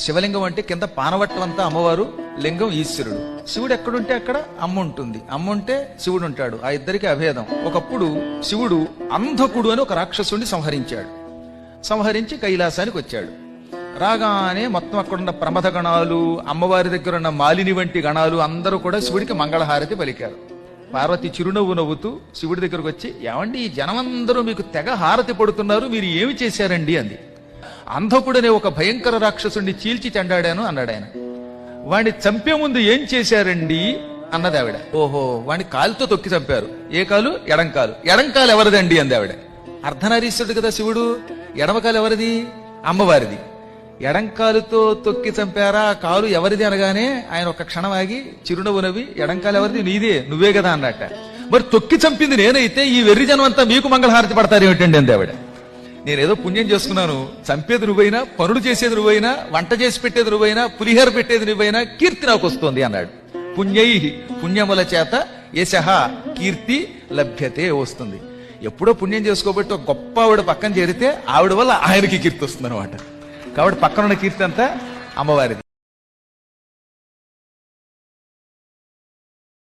శివలింగం అంటే కింద పానవట్టం అంతా అమ్మవారు, లింగం ఈశ్వరుడు. శివుడు ఎక్కడుంటే అక్కడ అమ్మ ఉంటుంది, అమ్మ ఉంటే శివుడు ఉంటాడు. ఆ ఇద్దరికి అభేదం. ఒకప్పుడు శివుడు అంధకుడు అని ఒక రాక్షసుడిని సంహరించాడు. సంహరించి కైలాసానికి వచ్చాడు. రాగానే మొత్తం అక్కడున్న ప్రమథ గణాలు, అమ్మవారి దగ్గర ఉన్న మాలిని వంటి గణాలు అందరూ కూడా శివుడికి మంగళహారతి పలికారు. పార్వతి చిరునవ్వు నవ్వుతూ శివుడి దగ్గరకు వచ్చి, ఏమండి ఈ జనమందరూ మీకు తెగ హారతి పడుతున్నారు, మీరు ఏమి చేశారండి అంది. అంధకుడనే ఒక భయంకర రాక్షసుడిని చీల్చి చెండాడాను అన్నాడు ఆయన. వాడిని చంపే ముందు ఏం చేశారండి అన్నది ఆవిడ. ఓహో, వాడిని కాలుతో తొక్కి చంపారు. ఏ కాలు? ఎడంకాలు. ఎడంకాలు ఎవరిదండి అంది ఆవిడ. అర్ధనారీశ్వరుడు కదా శివుడు, ఎడమకాలు ఎవరిది? అమ్మవారిది. ఎడంకాలుతో తొక్కి చంపారా, కాలు ఎవరిది అనగానే ఆయన ఒక క్షణం ఆగి చిరునవ్వు నవ్వి, ఎడంకాలు ఎవరిది? నీదే, నువ్వే కదా అన్నట్ట. మరి తొక్కి చంపింది నేనైతే ఈ వెర్రి జనం అంతా మీకు మంగళహారతి పడతారు ఏమిటండి అంది ఆవిడ. నేనేదో పుణ్యం చేసుకున్నాను, చంపేది నువ్వైనా, పనులు చేసేది నువ్వైనా, వంట చేసి పెట్టేది నువ్వైనా, పులిహోర పెట్టేది నువ్వైనా, కీర్తి నాకు వస్తుంది అన్నాడు. పుణ్యై, పుణ్యముల చేత యశః కీర్తి లభ్యతే వస్తుంది. ఎప్పుడో పుణ్యం చేసుకోబట్టి ఒక గొప్ప ఆవిడ పక్కన చేరితే ఆవిడ వల్ల ఆయనకి కీర్తి వస్తుంది అనమాట. కాబట్టి పక్కనున్న కీర్తి అంతా అమ్మవారిది.